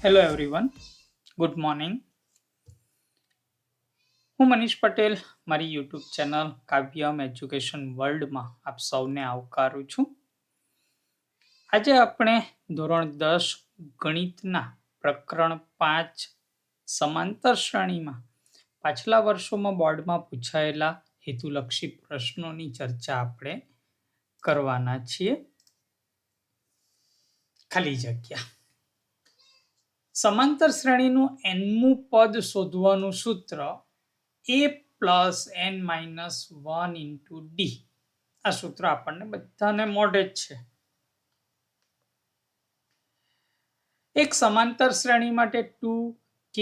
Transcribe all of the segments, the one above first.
Hello everyone, good morning. હું મનીષ પટેલ મારી YouTube channel કાવ્યમ education વર્લ્ડમાં આપ સૌને આવકારું છું. આજે આપણે ધોરણ 10 ગણિતના પ્રકરણ 5 સમાંતર શ્રેણીમાં પાછલા વર્ષોમાં બોર્ડમાં પૂછાયેલા હેતુલક્ષી પ્રશ્નોની ચર્ચા આપણે કરવાના છીએ. ખાલી જગ્યા. સમાંતર શ્રેણીનું nમું પદ શોધવાનું સૂત્ર a plus n minus 1 into D. આ સૂત્ર આપણને બધાને મોઢે જ છે. એક સમાંતર શ્રેણી માટે 2k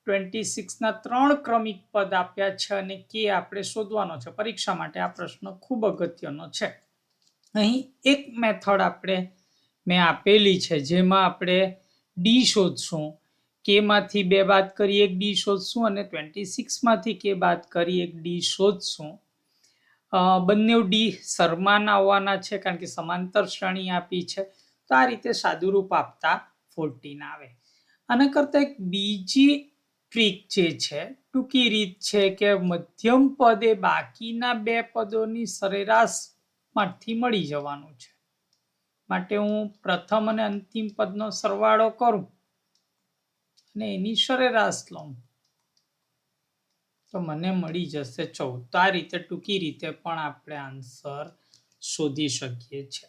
26 ના 3 ક્રમિક પદ આપ્યા છે અને k આપણે શોધવાનો છે. પરીક્ષા માટે આ પ્રશ્ન ખૂબ અગત્યનો છે. અહીં એક મેથડ મેં આપેલી છે જેમાં આપણે ડી શોધશું, કે માંથી 2 બાદ કરી 1 ડી શોધશું અને 26 માંથી k બાદ કરી 1 ડી શોધશું. બંને ડી સરમાન આવવાના છે કારણ કે સમાંતર શ્રેણી આપી છે. તો આ રીતે સાદુરૂપ આપતા 14 આવે. આના કરતા એક બીજી ટ્રીક જે છે, ટૂંકી રીત છે કે મધ્યમ પદ એ બાકીના 2 પદોની સરેરાશ માંથી મળી જવાનું છે. માટે હું પ્રથમ અને અંતિમ પદનો સરવાળો કરું અને એની સરેરાશ લઉં તો મને મળી જશે 14. તો આ રીતે ટૂંકી રીતે પણ આપણે આન્સર શોધી શકીએ છીએ.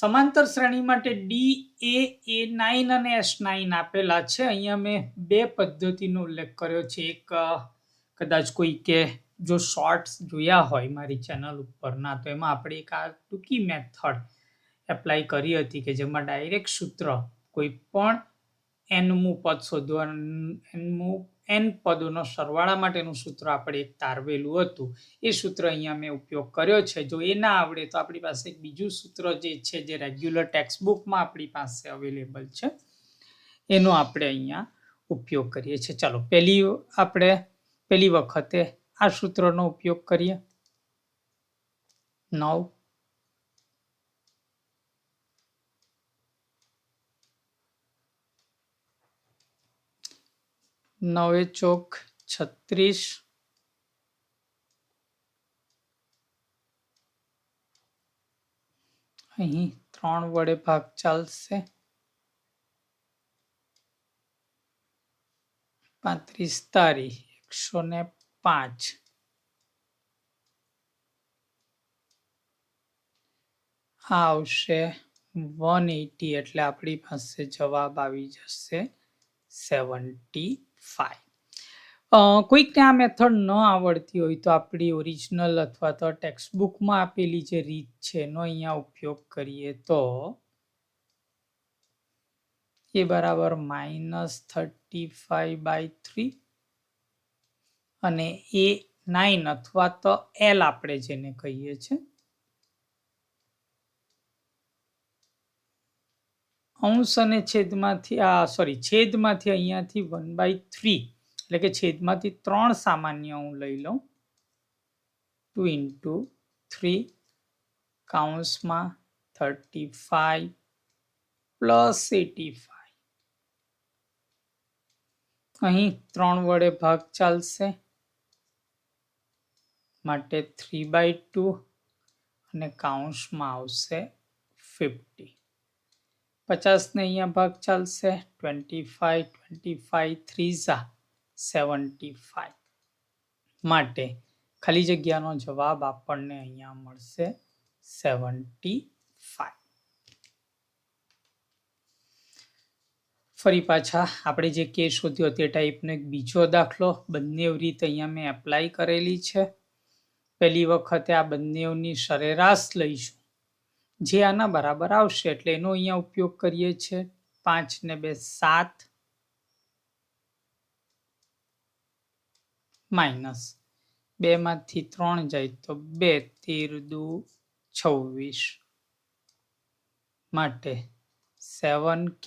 સમાંતર શ્રેણી માટે ડી એ A9 અને S9 આપેલા છે. અહીંયા મેં 2 પદ્ધતિનો ઉલ્લેખ કર્યો છે. એક કદાચ કોઈ કે જો શોર્ટ્સ જોયા હોય મારી ચેનલ ઉપરના, તો એમાં આપણે એક આ ટૂંકી મેથડ એપ્લાય કરી હતી કે જેમાં ડાયરેક્ટ સૂત્ર કોઈ પણ nમું પદ શોધવાનું, n પદોનો સરવાળા માટેનું સૂત્ર આપણે એક તારવેલું હતું. એ સૂત્ર અહીંયા મેં ઉપયોગ કર્યો છે. જો એ ના આવડે તો આપણી પાસે એક બીજું સૂત્ર જે છે, જે રેગ્યુલર ટેક્સ્ટબુકમાં આપણી પાસે અવેલેબલ છે, એનો આપણે અહીંયા ઉપયોગ કરીએ છીએ. ચાલો પહેલી વખતે આ સૂત્રનો ઉપયોગ કરીએ. 9 9 ચોક 36, અહીં 3 વડે ભાગ ચાલશે. 35 તારીખ 105. આ આવશે 180 એટલે આપણી પાસે જવાબ આવી જશે 75. કોઈકને આ મેથડ ન આવડતી હોય તો આપણી ઓરિજિનલ અથવા તો ટેક્સ્ટબુકમાં આપેલી જે રીત છે એનો અહીંયા ઉપયોગ કરીએ તો એ બરાબર -35/3 અને A9 અથવા તો L આપણે જેને કહીએ છીએ, અંશ અને છેદમાંથી અહીંયાથી 1/3 એટલે કે છેદમાંથી 3 સામાન્ય હું લઈ લઉં. 2 into 3 કૌંસમાં 35 પ્લસ 85. અહીં 3 વડે ભાગ ચાલશે માટે 3/2 અને કૌંસમાં આવશે 50. 50 ને અહીંયા ભાગ ચાલશે 25 3 75 માટે ખાલી જગ્યાનો જવાબ આપણને અહીંયા મળશે 75. ફરી પાછા આપણે જે કે શોધ્યો તે ટાઈપનો એક બીજો દાખલો, બંને રીત અહીંયા મેં એપ્લાય કરેલી છે. પહેલી વખતે આ બંનેની સરેરાશ લઈશું જે આના બરાબર આવશે એટલે એનો અહીંયા ઉપયોગ કરીએ છીએ. 5 ને 2 7 માઇનસ 2 માંથી 3 જાય તો 2 13 26 માટે 7k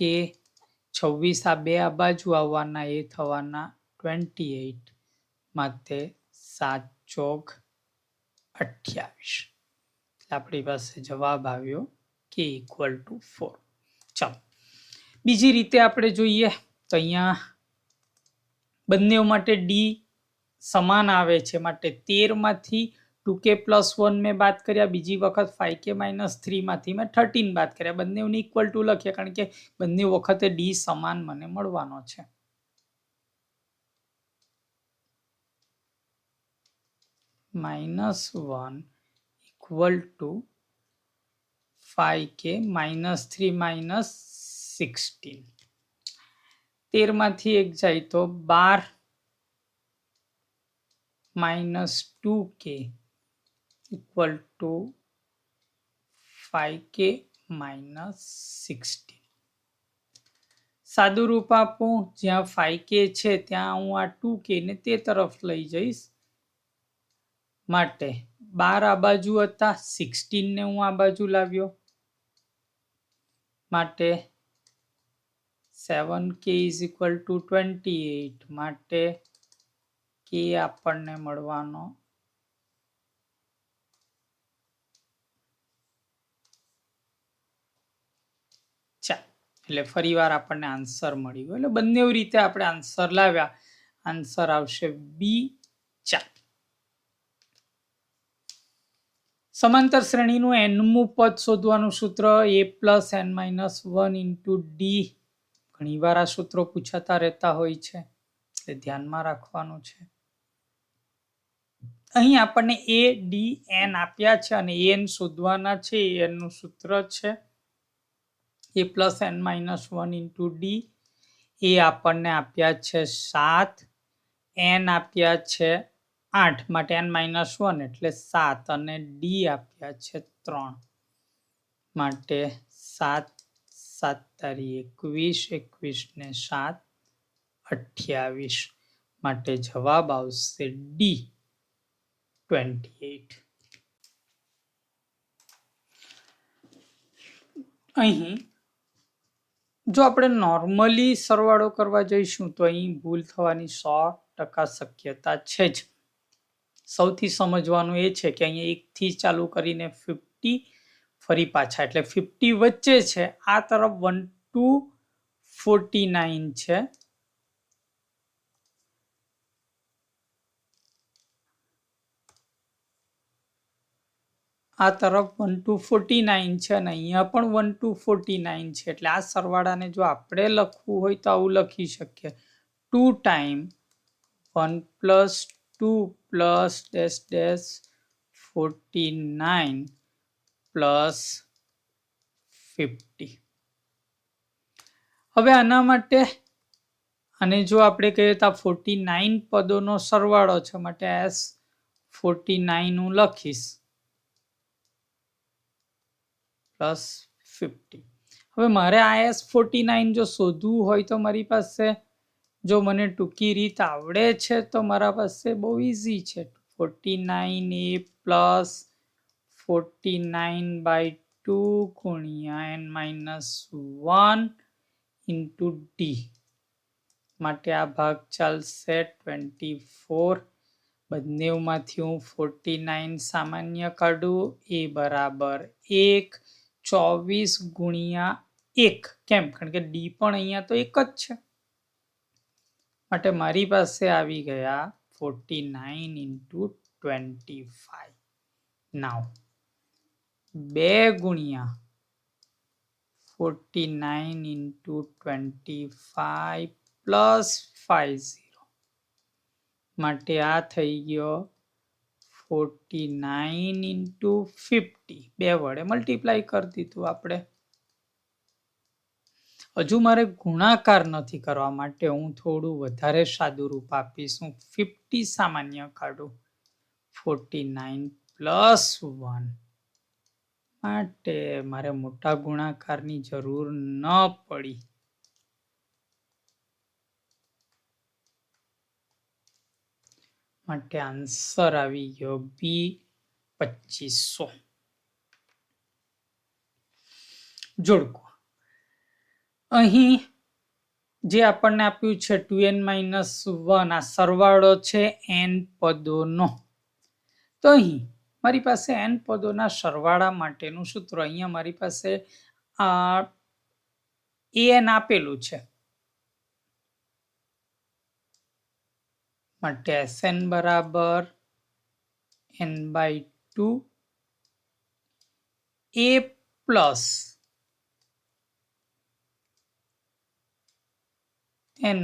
26 આ 2 આ બાજુ આવવાના એ થવાના 28 માટે 7 ચોક 28. આપણી પાસે જવાબ આવ્યો k = 4. ચાલો બીજી રીતે આપણે જોઈએ તો અહીંયા બંને માટે ડી સમાન આવે છે માટે 13 માંથી 2k+1 મેં બાદ કર્યા, બીજી વખત 5k-3 માંથી મેં 13 બાદ કર્યા, બંનેને ઇક્વલ ટુ લખ્યા કારણ કે બંને વખતે ડી સમાન મને મળવાનો છે. -1 ઇક્વલ ટુ 5k-3 -16. 13 માંથી 1 જાય તો 12 -2k ઇક્વલ ટુ 5k-16. સાદું રૂપ આપું, જ્યાં 5k છે ત્યાં હું આ 2k ને તે તરફ લઈ જઈશ માટે 12 આ બાજુ હતા, 16 ને હું આ બાજુ લાવ્યો માટે 7k = 28 માટે k આપણને મળવાનો એટલે ફરીવાર આપણને આન્સર મળી ગયો. એટલે બંને રીતે આપણે આન્સર લાવ્યા. આન્સર આવશે બી 4. સમાંતર શ્રેણીનું nમું પદ શોધવાનું સૂત્ર a+n-1 * d. ઘણીવાર આ સૂત્રો પૂછાતા રહેતા હોય છે એટલે ધ્યાનમાં રાખવાનું છે. અહીં આપણને a d n આપ્યા છે અને n શોધવાના છે. n નું સૂત્ર છે a+n-1 * d. એ આપણને આપ્યા છે 7, n આપ્યા છે 8 માટે n-1 એટલે 7 અને d આપ્યા છે 3 માટે 7 7 તારી 21, 21 ને 7 28 માટે જવાબ આવશે ડી 28. અહીં જો આપણે નોર્મલી સરવાળો કરવા જઈશું તો અહીં ભૂલ થવાની 100% શક્યતા છે જ. સૌથી સમજવાનું એ છે કે અહીંયા 1 થી ચાલુ કરીને 50 ફરી પાછા એટલે 50 વચ્ચે છે. આ તરફ 1 to 49 છે. આ તરફ 1 to 49 છે અને અહીંયા પણ 1 to 49 છે. એટલે આ સરવાળાને જો આપણે લખવું હોય તો આવું લખી શકીએ 2 ટાઈમ 1 + 2 + 49 + 50. હવે આના માટે અને જો આપણે કહીએ તો 49 પદોનો સરવાળો છે માટે S49 હું લખીશ +50. હવે મારે S49 જો શોધવું હોય તો મારી પાસે જો મને ટૂંકી રીત આવડે છે તો મારા પાસે બહુ ઈઝી છે. 49a + 49/2 × n-1 * d માટે આ ભાગ ચાલશે 24. બંનેમાંથી હું 49 સામાન્ય કાઢું એ બરાબર 1 24 × 1 કેમ કારણ કે ડી પણ અહીંયા તો 1 જ છે માટે મારી પાસે આવી ગયા 49 × 25. નાઉ 2 × 49 × 25 + 50 માટે આ થઈ ગયો 49 × 50. 2 વડે મલ્ટીપ્લાય કરી દીધું આપણે. હજુ મારે ગુણાકાર નથી કરવા માટે હું થોડું વધારે સાદું રૂપ આપીશ. હું 50 સામાન્ય કાઢું 49 + 1 માટે મારે મોટા ગુણાકારની જરૂર ન પડી. માટે આન્સર આવી ગયો બી 2500. જોડકો અહીં જે આપણને આપ્યું છે 2n-1 આ સરવાળો છે n પદોનો. તો અહીં મારી પાસે n પદોના સરવાળા માટેનું સૂત્ર અહીંયા મારી પાસે an આપેલું છે માટે Sn બરાબર n/2 a પ્લસ n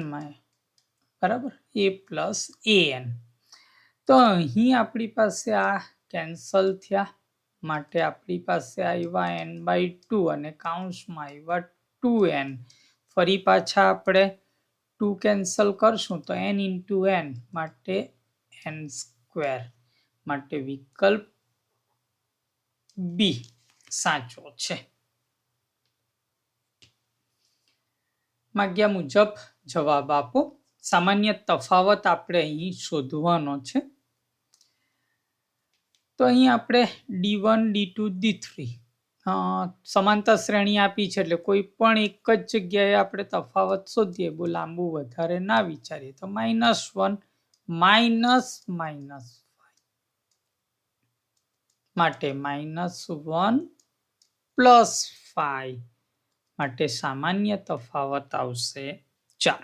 બરાબર a પ્લસ an. તો અહીં આપણી પાસે આ કેન્સલ થયા માટે આપણી પાસે આવ્યા n/2 અને કાઉન્સમાં આવ્યા 2n. ફરી પાછા આપણે 2 કેન્સલ કરશું તો n into n માટે n² માટે વિકલ્પ બી સાચો છે. માગ્યા મુજબ જવાબ આપો. સામાન્ય તફાવત આપણે અહીં શોધવાનો છે. તો અહીં આપણે d1 d2 d3 સમાંતર શ્રેણી આપી છે એટલે કોઈ પણ એક જ જગ્યાએ આપણે તફાવત શોધીએ, બહુ લાંબુ વધારે ના વિચારીએ. તો -1 -5 માટે -1 +5 માટે સામાન્ય તફાવત આવશે 4.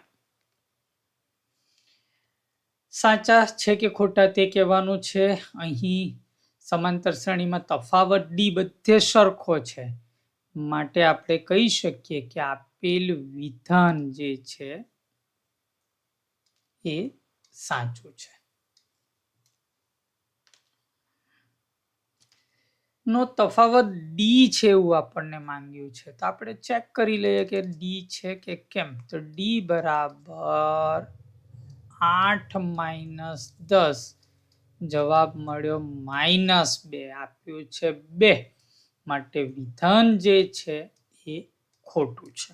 સાચા છે કે ખોટા તે કહેવાનું છે. અહીં સમાંતર શ્રેણીમાં તફાવત ડી બધે સરખો છે માટે આપણે કહી શકીએ કે આપેલ વિધાન જે છે એ સાચું છે. નો તફાવત ડી છે એવું આપણને માંગ્યું છે તો આપણે ચેક કરી લઈએ કે ડી છે કે કેમ. તો ડી બરાબર 8 - 10 જવાબ મળ્યો -2 આપ્યું છે 2 માટે વિધાન જે છે એ ખોટું છે.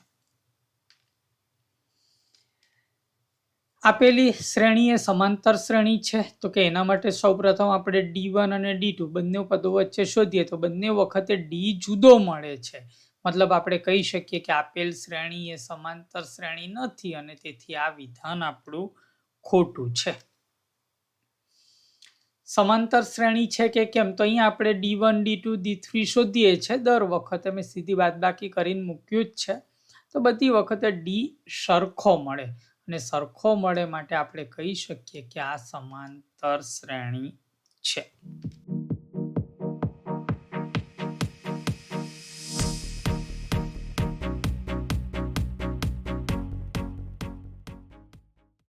આપેલી શ્રેણી એ સમાંતર શ્રેણી છે તો કે એના માટે સૌપ્રથમ આપણે d1 અને d2 બંને પદો વચ્ચે શોધીએ તો બંને વખતે ડી જુદો મળે છે. મતલબ આપણે કહી શકીએ કે આપેલ શ્રેણી એ સમાંતર શ્રેણી નથી અને તેથી આ વિધાન આપણું ખોટું છે. સમાંતર શ્રેણી છે કે કેમ તો અહીંયા આપણે d1 d2 d3 શોધીએ છીએ. દર વખતે મેં સીધી બાદબાકી કરીને મૂક્યું જ છે તો બધી વખતે ડી સરખો મળે અને સરખો મળે માટે આપણે કહી શકીએ કે આ સમાંતર શ્રેણી છે.